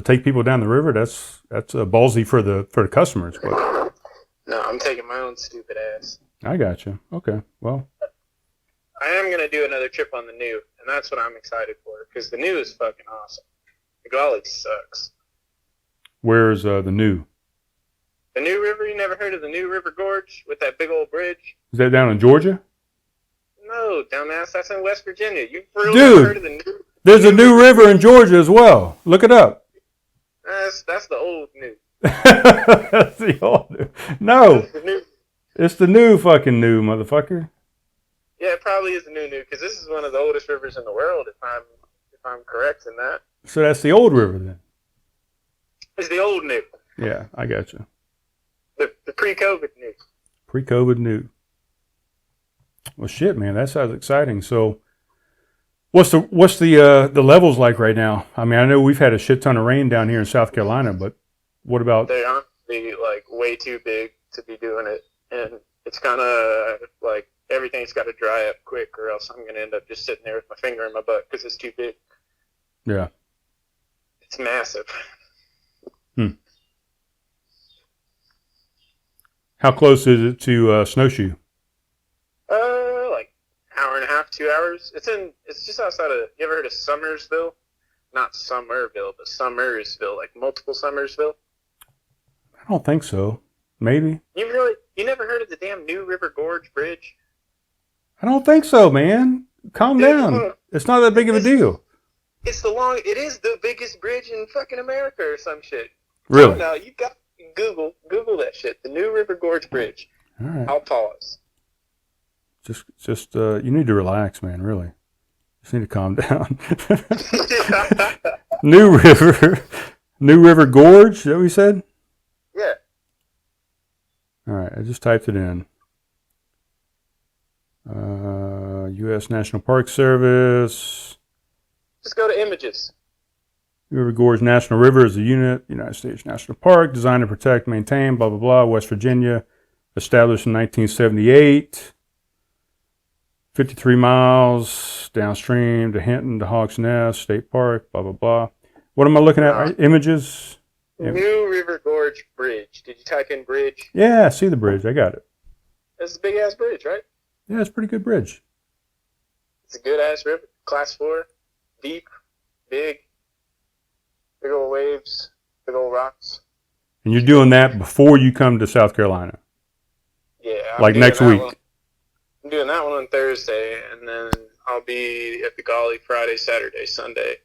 take people down the river. That's ballsy for the customers. But no, I'm taking my own stupid ass. I got you. Okay, well, I am gonna do another trip on the new, and that's what I'm excited for because the new is fucking awesome. The Gully sucks. Where's the new? The New River? You never heard of the New River Gorge with that big old bridge? Is that down in Georgia? No, dumbass. That's in West Virginia. You really Dude, never heard of the new? There's a new river in Georgia as well. Look it up. That's the old new. That's the old new. No, That's the new. it's the new fucking new, motherfucker. Yeah, it probably is the new because this is one of the oldest rivers in the world. If I'm correct in that. So that's the old river then. It's the old new. Yeah, I got you. The pre-COVID new. Pre-COVID new. Well, shit, man, that sounds exciting. So, what's the levels like right now? I mean, I know we've had a shit ton of rain down here in South Carolina, but what about? They honestly like way too big to be doing it, and it's kind of like everything's got to dry up quick, or else I'm gonna end up just sitting there with my finger in my butt because it's too big. Yeah. It's massive. How close is it to Snowshoe? Like hour and a half, 2 hours. It's just outside of. You ever heard of Summersville? Not Somerville, but Summersville, like multiple Summersville. I don't think so. Maybe. You never heard of the damn New River Gorge Bridge? I don't think so, man. Calm down. It's not that big of a deal. It is the biggest bridge in fucking America or some shit. Really? No, you got Google that shit. The New River Gorge Bridge. All right. I'll pause. Just you need to relax, man. Really. Just need to calm down. New River Gorge, is that what you said? Yeah. All right, I just typed it in. U.S. National Park Service. Just go to images. New River Gorge National River is a unit, United States National Park, designed to protect, maintain, blah, blah, blah, West Virginia, established in 1978. 53 miles downstream to Hinton to Hawks Nest State Park, blah, blah, blah. What am I looking at? Images? New River Gorge Bridge. Did you type in bridge? Yeah, I see the bridge. I got it. That's a big ass bridge, right? Yeah, it's a pretty good bridge. It's a good ass river. Class 4. Deep. Big. Big old waves. Big old rocks. And you're doing that before you come to South Carolina? Yeah. Like next week? I'm doing that one on Thursday, and then I'll be at the Golly Friday, Saturday, Sunday.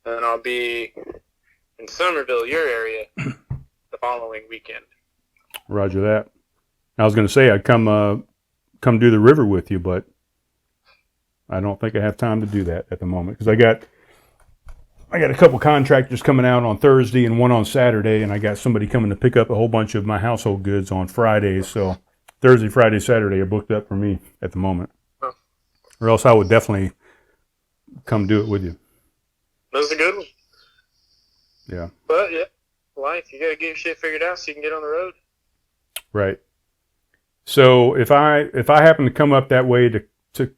And then I'll be in Somerville, your area, the following weekend. Roger that. I was going to say I'd come do the river with you, but I don't think I have time to do that at the moment because I got a couple contractors coming out on Thursday and one on Saturday, and I got somebody coming to pick up a whole bunch of my household goods on Friday. So Thursday, Friday, Saturday are booked up for me at the moment. Huh. Or else I would definitely come do it with you. That's a good one. Yeah. But, yeah, life, you got to get your shit figured out so you can get on the road. Right. So if I happen to come up that way to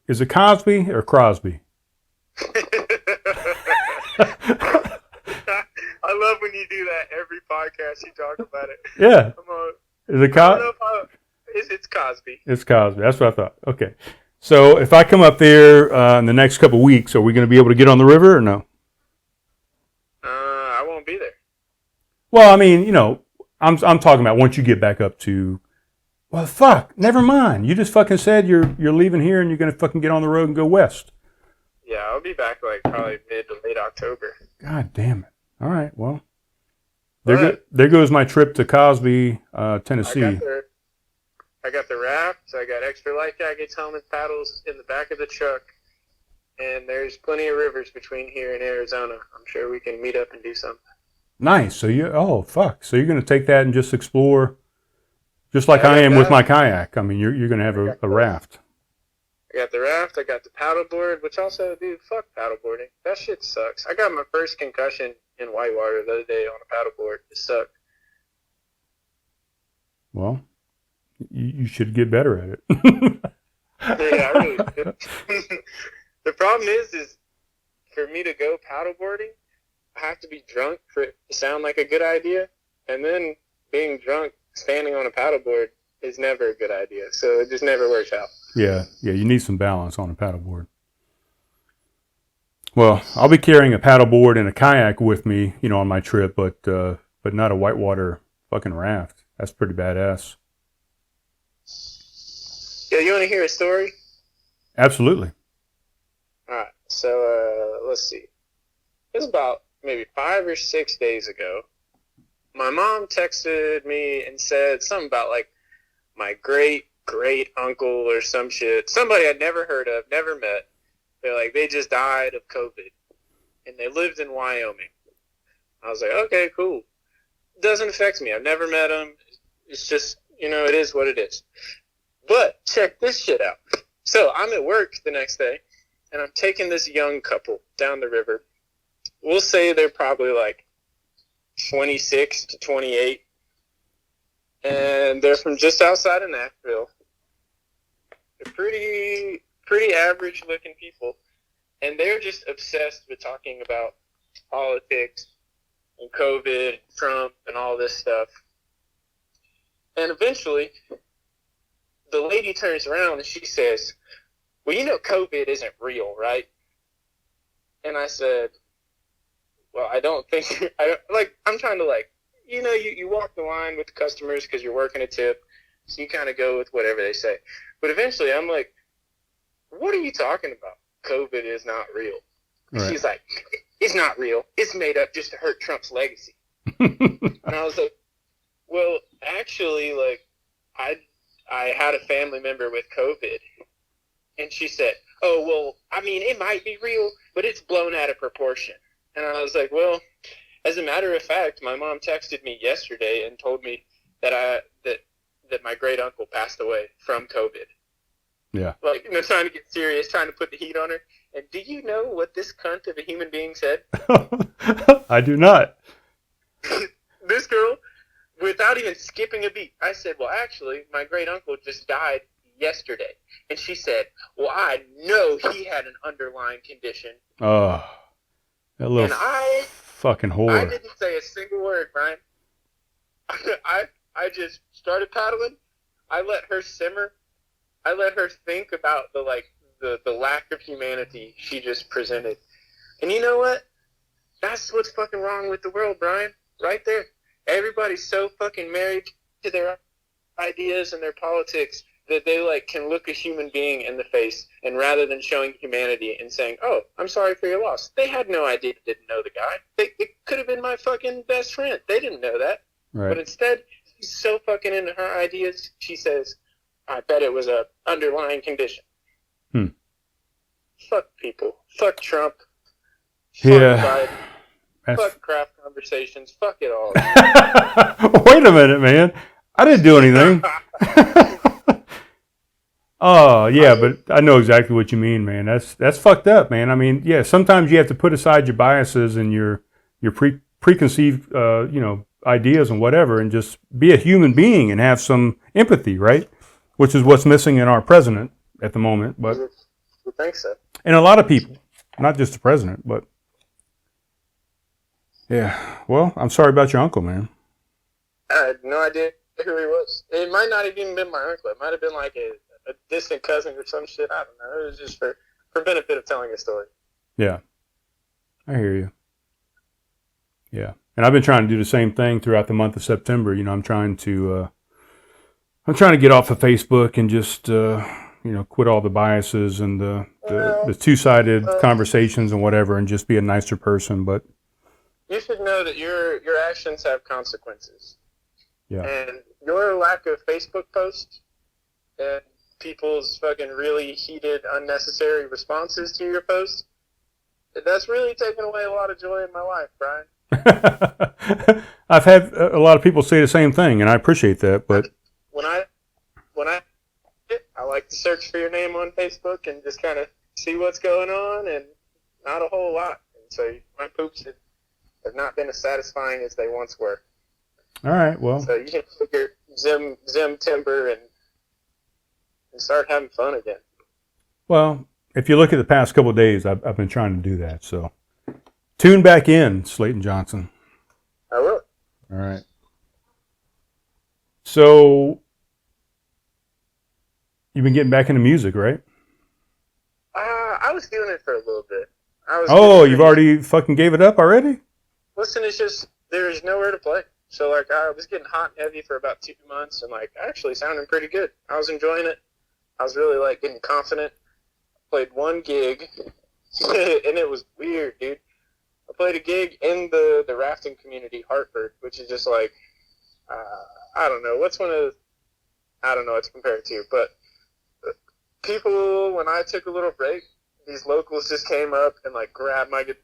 is it Cosby or Crosby? I love when you do that every podcast. You talk about it. Yeah. Is it Cosby? It's Cosby. It's Cosby. That's what I thought. Okay. So if I come up there in the next couple of weeks, are we going to be able to get on the river or no? I won't be there. Well, I mean, I'm talking about once you get back up to. Well, fuck. Never mind. You just fucking said you're leaving here and you're going to fucking get on the road and go west. Yeah, I'll be back like probably mid to late October. God damn it. All right. Well, there goes my trip to Cosby, Tennessee. I got the rafts. I got extra life jackets, helmets, paddles in the back of the truck. And there's plenty of rivers between here and Arizona. I'm sure we can meet up and do something. Nice. So So you're going to take that and just explore, just like I am with my kayak. I mean, you're going to have a raft. I got the raft. I got the paddleboard, which also, dude, fuck paddleboarding. That shit sucks. I got my first concussion in whitewater the other day on a paddleboard. It sucked. Well, you should get better at it. Yeah, I really did. The problem is for me to go paddleboarding, I have to be drunk for it to sound like a good idea. And then being drunk, standing on a paddleboard is never a good idea. So it just never works out. Yeah, you need some balance on a paddleboard. Well, I'll be carrying a paddleboard and a kayak with me, on my trip, but not a whitewater fucking raft. That's pretty badass. Yeah, you want to hear a story? Absolutely. All right. So let's see. It was about maybe 5 or 6 days ago. My mom texted me and said something about like my great uncle or some shit. Somebody I'd never heard of, never met. They're like, they just died of COVID. And they lived in Wyoming. I was like, okay, cool. Doesn't affect me. I've never met them. It's just, it is what it is. But check this shit out. So I'm at work the next day, and I'm taking this young couple down the river. We'll say they're probably like 26 to 28. And they're from just outside of Nashville. They're pretty average looking people. And they're just obsessed with talking about politics and COVID, Trump, and all this stuff. And eventually, the lady turns around and she says, well, COVID isn't real, right? And I said, well, I don't think, I'm trying to you walk the line with the customers because you're working a tip, so you kind of go with whatever they say. But eventually I'm like, what are you talking about? COVID is not real. Right. She's like, it's not real. It's made up just to hurt Trump's legacy. And I was like, well, actually, I had a family member with COVID. And she said, oh, well, I mean, it might be real, but it's blown out of proportion. And I was like, well, as a matter of fact, my mom texted me yesterday and told me that that my great uncle passed away from COVID. Yeah. Like, trying to get serious, trying to put the heat on her. And do you know what this cunt of a human being said? I do not. This girl, without even skipping a beat, I said, well, actually, my great uncle just died yesterday. And she said, well, I know he had an underlying condition. Oh, that little And I fucking whore. I didn't say a single word, Brian. I just started paddling. I let her simmer. I let her think about the lack of humanity she just presented. And you know what? That's what's fucking wrong with the world, Brian. Right there. Everybody's so fucking married to their ideas and their politics that they can look a human being in the face, and rather than showing humanity and saying, oh, I'm sorry for your loss. They had no idea, didn't know the guy. It could have been my fucking best friend. They didn't know that. Right. But instead, she's so fucking into her ideas, she says, I bet it was a underlying condition. Fuck people. Fuck Trump. Fuck Yeah. Biden. Fuck craft conversations. Fuck it all. Wait a minute, man. I didn't do anything. Oh, yeah, but I know exactly what you mean, man. That's fucked up, man. I mean, yeah, sometimes you have to put aside your biases and your preconceived, ideas and whatever, and just be a human being and have some empathy, right? Which is what's missing in our president at the moment. But I think so. And a lot of people, not just the president, but yeah. Well, I'm sorry about your uncle, man. I had no idea who he was. It might not have even been my uncle. It might have been like a distant cousin or some shit. I don't know. It was just for benefit of telling a story. Yeah. I hear you. Yeah. And I've been trying to do the same thing throughout the month of September. I'm trying to get off of Facebook and just, quit all the biases and the two-sided conversations and whatever, and just be a nicer person. But you should know that your actions have consequences. Yeah. And your lack of Facebook posts and people's fucking really heated, unnecessary responses to your posts, that's really taken away a lot of joy in my life, Brian. I've had a lot of people say the same thing, and I appreciate that. But when I like to search for your name on Facebook and just kind of see what's going on, and not a whole lot. And so my poops have not been as satisfying as they once were. All right, well. So you can figure Zim Timber and start having fun again. Well, if you look at the past couple of days, I've been trying to do that. So tune back in, Slayton Johnson. I will. All right. So you've been getting back into music, right? I was doing it for a little bit. You've already fucking gave it up already? Listen, it's just there's nowhere to play. So I was getting hot and heavy for about 2 months, and actually sounding pretty good. I was enjoying it. I was really getting confident. Played one gig, and it was weird, dude. I played a gig in the rafting community, Hartford, which is just I don't know. I don't know what to compare it to, but people, when I took a little break, these locals just came up and grabbed my guitar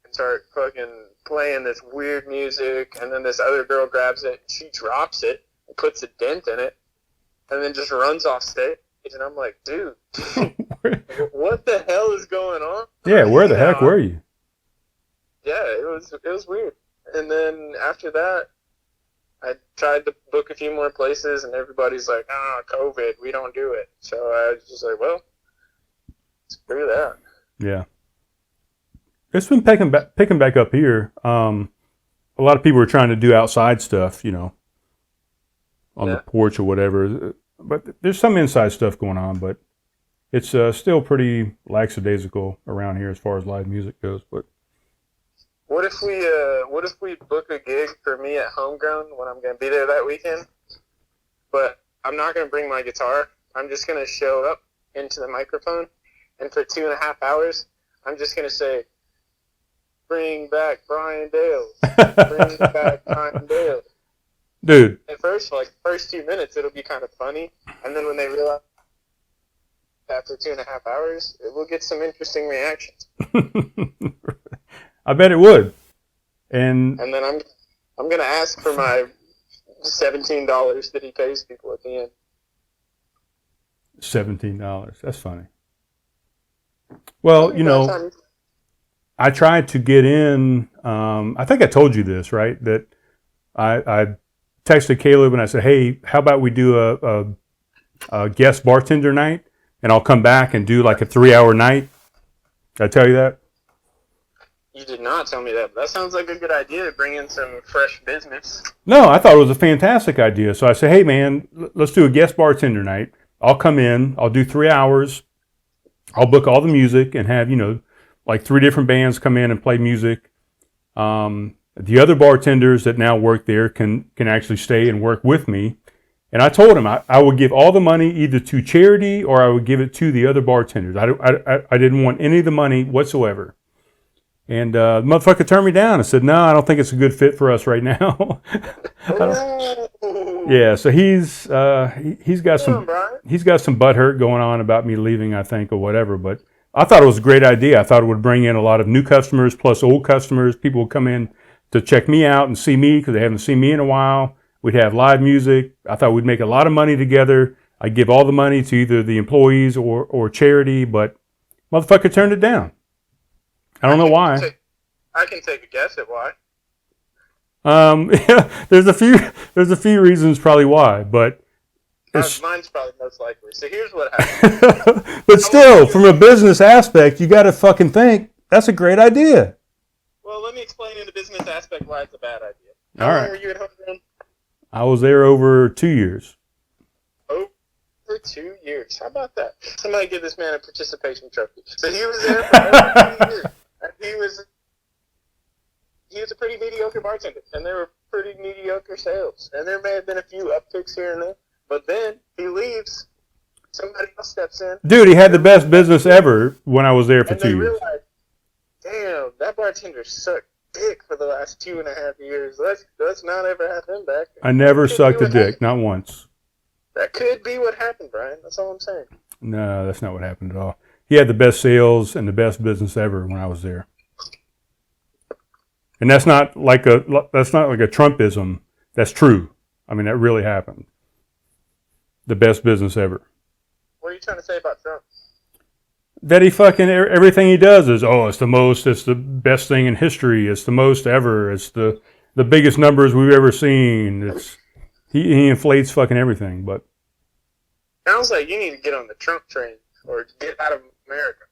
and start fucking playing this weird music, and then this other girl grabs it, she drops it, and puts a dent in it, and then just runs off stage, and I'm like, dude, what the hell is going on? Yeah, where the heck were you? Yeah, it was weird. And then after that, I tried to book a few more places, and everybody's like, COVID, we don't do it. So I was just like, well, screw that. Yeah. It's been picking back up here. A lot of people are trying to do outside stuff, on the porch or whatever. But there's some inside stuff going on, but it's still pretty lackadaisical around here as far as live music goes. But what if we book a gig for me at Homegrown when I'm going to be there that weekend? But I'm not going to bring my guitar. I'm just going to show up into the microphone, and for 2.5 hours, I'm just going to say, bring back Brian Dale. Bring back Brian Dale. Dude. At first, for the first 2 minutes, it'll be kind of funny. And then when they realize after 2.5 hours, it will get some interesting reactions. I bet it would. And then I'm gonna ask for my $17 that he pays people at the end. $17. That's funny. Well, I tried to get in. I think I told you this, right? That I texted Caleb and I said, "Hey, how about we do a guest bartender night, and I'll come back and do like a 3-hour night." Did I tell you that? You did not tell me that, but that sounds like a good idea to bring in some fresh business. No, I thought it was a fantastic idea. So I said, "Hey, man, let's do a guest bartender night. I'll come in. I'll do 3 hours. I'll book all the music and have, like 3 different bands come in and play music. The other bartenders that now work there can actually stay and work with me." And I told him I would give all the money either to charity or I would give it to the other bartenders. I didn't want any of the money whatsoever. And the motherfucker turned me down and said, "No, I don't think it's a good fit for us right now." Yeah, so he's got some butthurt going on about me leaving, I think, or whatever. But I thought it was a great idea. I thought it would bring in a lot of new customers plus old customers. People would come in to check me out and see me because they haven't seen me in a while. We'd have live music. I thought we'd make a lot of money together. I'd give all the money to either the employees or charity, but motherfucker turned it down. I don't know why. I can take a guess at why. Yeah, there's a few reasons probably why, but mine's probably most likely. So here's what happened. But still, from a business aspect, you got to fucking think that's a great idea. Well, let me explain in the business aspect why it's a bad idea. All How right. long were you at Homegrown? I was there over 2 years. Over 2 years. How about that? Somebody give this man a participation trophy. So he was there for over 2 years. And he was a pretty mediocre bartender, and there were pretty mediocre sales. And there may have been a few upticks here and there, but then he leaves, somebody else steps in. Dude, he had the best business ever when I was there for 2 years. Realized, damn, that bartender sucked dick for the last 2.5 years. Let's not ever have him back. I never sucked a dick, not once. That could be what happened, Brian. That's all I'm saying. No, that's not what happened at all. He had the best sales and the best business ever when I was there. And that's not like a Trumpism. That's true. I mean, that really happened. The best business ever. What are you trying to say about Trump? That he fucking everything he does is it's the best thing in history. It's the most ever. It's the biggest numbers we've ever seen. He inflates fucking everything. But sounds like you need to get on the Trump train or get out of America.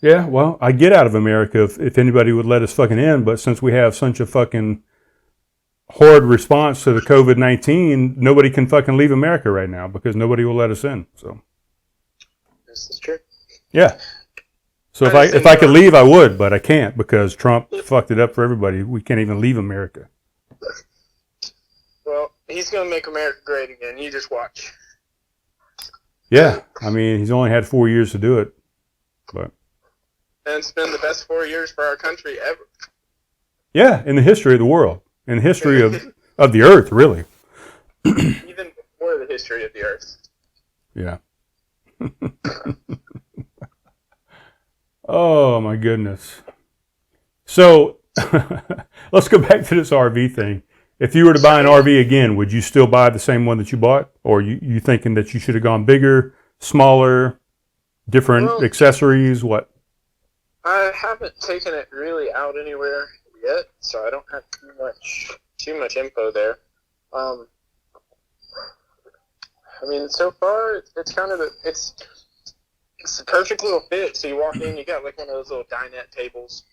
Yeah, well, I'd get out of America if anybody would let us fucking in. But since we have such a fucking horrid response to the COVID-19, nobody can fucking leave America right now because nobody will let us in. So. This is true. Yeah. So if I could leave, I would, but I can't because Trump fucked it up for everybody. We can't even leave America. Well, he's going to make America great again. You just watch. Yeah. I mean, he's only had 4 years to do it. But. And it's been the best 4 years for our country ever. Yeah, in the history of the world. In the history of the earth, really. Even before the history of the earth. Yeah. Oh, my goodness. So, let's go back to this RV thing. If you were to buy an RV again, would you still buy the same one that you bought? Or you thinking that you should have gone bigger, smaller, different accessories, what? I haven't taken it really out anywhere yet, so I don't have too much info there. I mean, so far it's kind of it's a perfect little fit. So you walk in, you got like one of those little dinette tables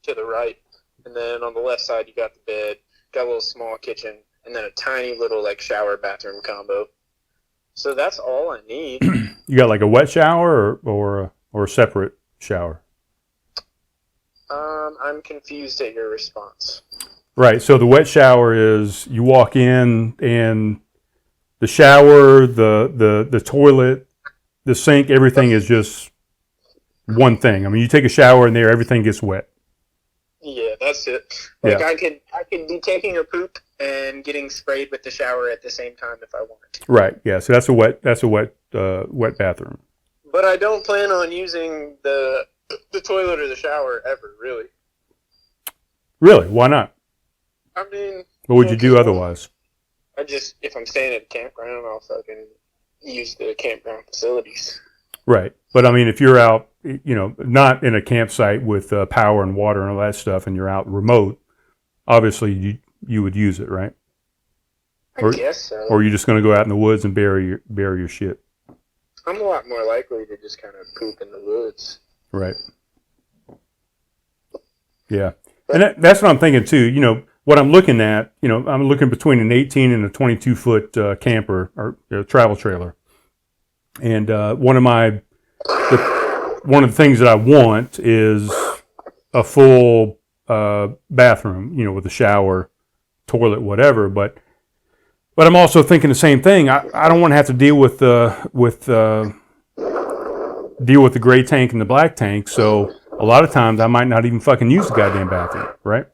to the right, and then on the left side you got the bed, got a little small kitchen, and then a tiny little like shower bathroom combo. So that's all I need. You got like a wet shower or a separate shower? I'm confused at your response. Right. So the wet shower is you walk in and the shower, the toilet, the sink, everything is just one thing. I mean, you take a shower in there, everything gets wet. Yeah, that's it. Like Yeah. I could be taking a poop and getting sprayed with the shower at the same time if I wanted to. Right. Yeah. So that's a wet bathroom. But I don't plan on using the toilet or the shower ever, really. Really? Why not? I mean, What would you do otherwise? if I'm staying at a campground, I'll fucking use the campground facilities. Right. But I mean, if you're out, not in a campsite with power and water and all that stuff, and you're out remote, obviously you would use it, right? I guess so. Or are you just going to go out in the woods and bury your shit? I'm a lot more likely to just kind of poop in the woods. Right. Yeah. And that's what I'm thinking too. What I'm looking at, I'm looking between an 18 and a 22-foot camper or travel trailer. And one of the things that I want is a full bathroom, with a shower, toilet, whatever. But I'm also thinking the same thing. I don't want to have to deal with the gray tank and the black tank. So a lot of times I might not even fucking use the goddamn bathroom, right?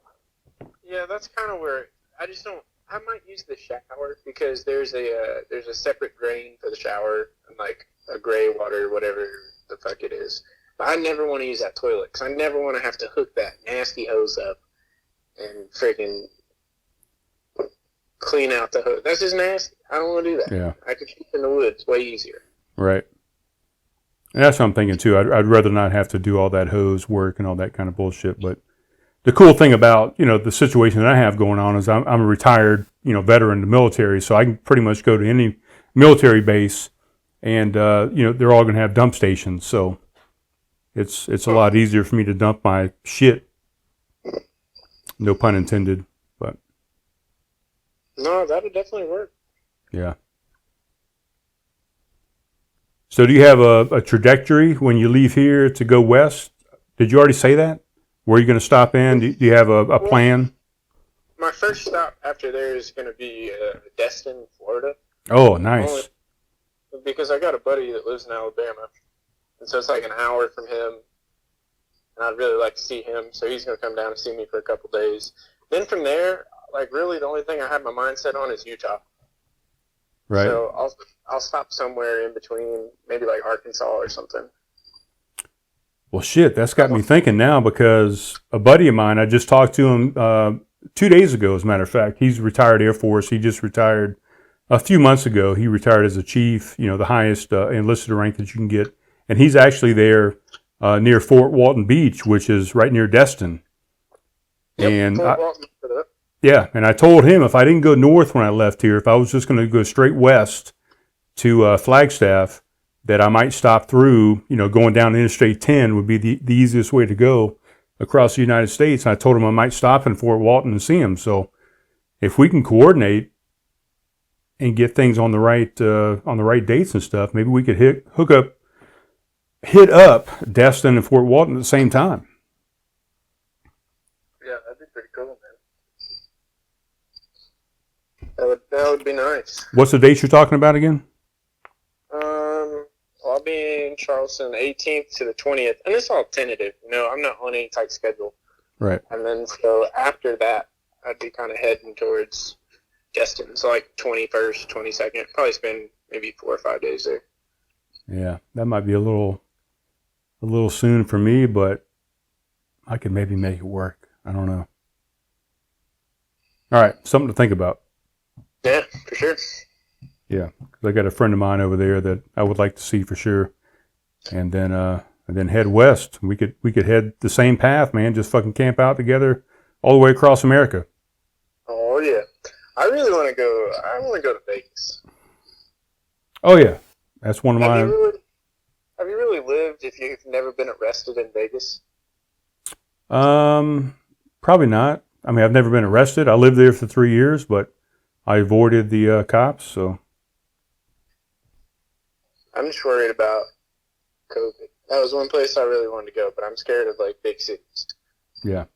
Yeah, that's kind of where I just don't. I might use the shower because there's a separate drain for the shower and like a gray water, whatever the fuck it is. But I never want to use that toilet because I never want to have to hook that nasty hose up and freaking clean out the hose. That's just nasty. I don't want to do that. Yeah. I could keep in the woods way easier. Right. And that's what I'm thinking too. I'd rather not have to do all that hose work and all that kind of bullshit. But the cool thing about, the situation that I have going on is I'm a retired, veteran in the military, so I can pretty much go to any military base and, they're all going to have dump stations. So it's a lot easier for me to dump my shit. No pun intended, but. No, that would definitely work. Yeah. So do you have a trajectory when you leave here to go west? Did you already say that? Where are you going to stop in? Do you have a plan? My first stop after there is going to be Destin, Florida. Oh, nice. Because I got a buddy that lives in Alabama. And so it's like an hour from him. And I'd really like to see him. So he's going to come down and see me for a couple days. Then from there, like really the only thing I have my mind set on is Utah. Right. So I'll stop somewhere in between, maybe like Arkansas or something. Well, shit, that's got me thinking now because a buddy of mine, I just talked to him 2 days ago, as a matter of fact. He's retired Air Force. He just retired a few months ago. He retired as a chief, the highest enlisted rank that you can get. And he's actually there near Fort Walton Beach, which is right near Destin. Yep, And Fort Walton for that. Yeah, and I told him if I didn't go north when I left here, if I was just going to go straight west to Flagstaff, that I might stop through, going down Interstate 10 would be the easiest way to go across the United States. And I told him I might stop in Fort Walton and see him. So if we can coordinate and get things on the right dates and stuff, maybe we could hit up Destin and Fort Walton at the same time. Yeah, that'd be pretty cool, man. That would be nice. What's the dates you're talking about again? I'll be in Charleston 18th to the 20th, and it's all tentative. I'm not on any tight schedule. Right. And then so after that, I'd be kind of heading towards Destin. So like 21st, 22nd, probably spend maybe 4 or 5 days there. Yeah, that might be a little soon for me, but I could maybe make it work. I don't know. All right, something to think about. Yeah, for sure. Yeah, because I got a friend of mine over there that I would like to see for sure, and then head west. We could head the same path, man. Just fucking camp out together all the way across America. Oh yeah, I really want to go. I want to go to Vegas. Oh yeah, that's one of my. Have you really lived if you've never been arrested in Vegas? Probably not. I mean, I've never been arrested. I lived there for 3 years, but I avoided the cops. So I'm just worried about COVID. That was one place I really wanted to go, but I'm scared of like big cities. Yeah.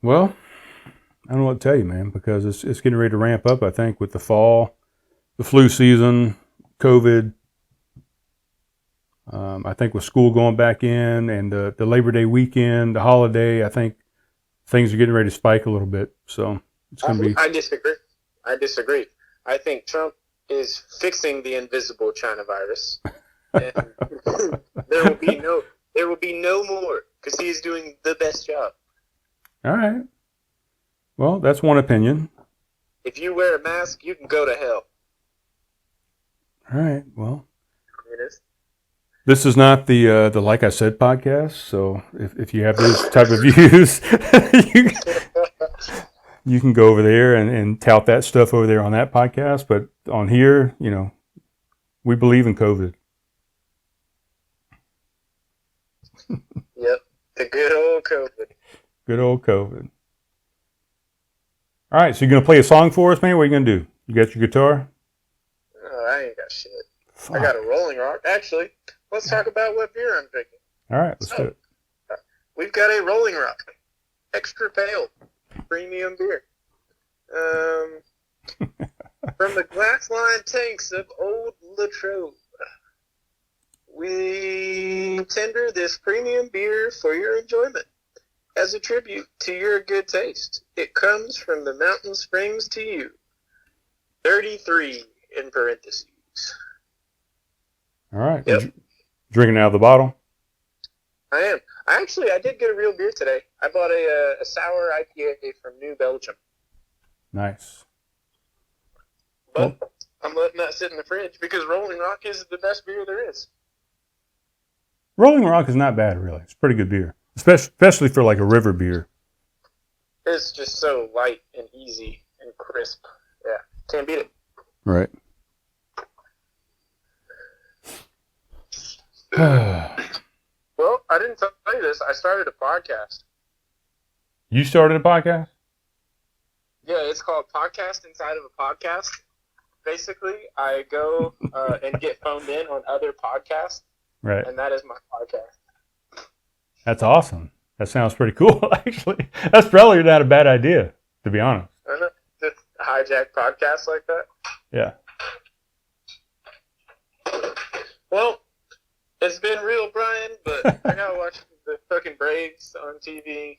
Well, I don't know what to tell you, man, because it's getting ready to ramp up, I think, with the fall, the flu season, COVID. I think with school going back in and the Labor Day weekend, the holiday, I think things are getting ready to spike a little bit. So it's going to be. I disagree. I think Trump is fixing the invisible China virus, and there will be no more because he's doing the best job. All right. Well, that's one opinion. If you wear a mask, you can go to hell. All right. Well, It is. this is not the Like I Said podcast. So if you have those type of views, you can go over there and tout that stuff over there on that podcast. But on here, we believe in COVID. Yep. The good old COVID. Good old COVID. All right, so you're going to play a song for us, man? What are you going to do? You got your guitar? Oh, I ain't got shit. Fuck. I got a Rolling Rock. Actually, let's talk about what beer I'm drinking. All right, let's do it. We've got a Rolling Rock. Extra pale. Premium beer. From the glass line tanks of Old Latrobe. We tender this premium beer for your enjoyment. As a tribute to your good taste, it comes from the mountain springs to you. 33 in parentheses. All right. Yep. Drinking out of the bottle? I am. I did get a real beer today. I bought a sour IPA from New Belgium. Nice. But I'm letting that sit in the fridge because Rolling Rock is the best beer there is. Rolling Rock is not bad, really. It's pretty good beer, especially for like a river beer. It's just so light and easy and crisp. Yeah, can't beat it. Right. Well, I didn't tell you this. I started a podcast. You started a podcast? Yeah, it's called Podcast Inside of a Podcast. Basically, I go and get phoned in on other podcasts, Right. and that is my podcast. That's awesome. That sounds pretty cool, actually. That's probably not a bad idea, to be honest. I know, just hijack podcasts like that. Yeah. Well, it's been real, Brian, but I gotta watch the fucking Braves on TV.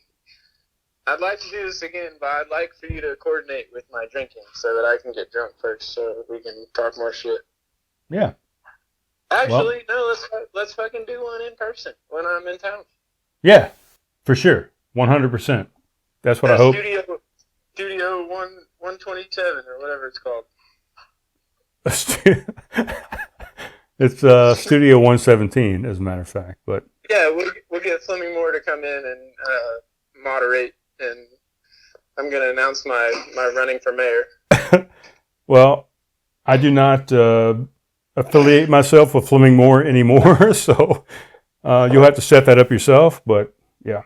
I'd like to do this again, but I'd like for you to coordinate with my drinking so that I can get drunk first so we can talk more shit. Yeah. Actually, no, let's fucking do one in person when I'm in town. Yeah, for sure. 100%. That's what I hope. Studio 127 or whatever it's called. It's Studio 117, as a matter of fact. But yeah, we'll get Fleming Moore to come in and moderate, and I'm going to announce my running for mayor. Well, I do not affiliate myself with Fleming Moore anymore, so you'll have to set that up yourself. But yeah,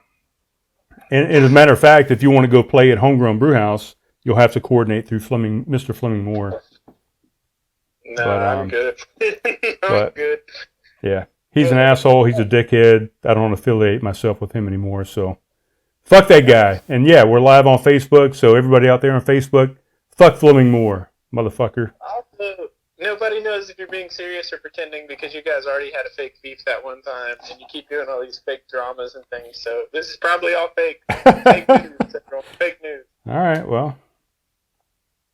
and as a matter of fact, if you want to go play at Homegrown Brewhouse, you'll have to coordinate through Mr. Fleming Moore. No, I'm good. I'm good. Yeah, he's an asshole. He's a dickhead. I don't affiliate myself with him anymore. So fuck that guy. And yeah, we're live on Facebook. So everybody out there on Facebook, fuck Fleming Moore, motherfucker. Also, nobody knows if you're being serious or pretending because you guys already had a fake beef that one time, and you keep doing all these fake dramas and things. So this is probably all fake. Fake news. Fake news. All right. Well,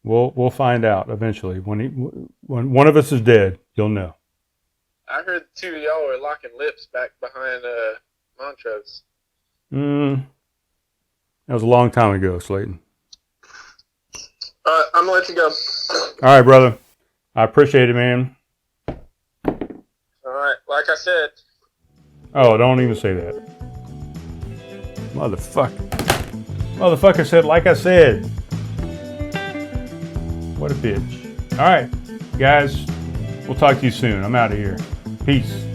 we'll find out eventually. When one of us is dead, you'll know. I heard the two of y'all were locking lips back behind Montrose. That was a long time ago, Slayton. I'm gonna let you go. All right, brother. I appreciate it, man. All right, like I said. Oh, don't even say that. Motherfucker said, like I said. What a bitch. All right, guys. We'll talk to you soon. I'm out of here. Peace.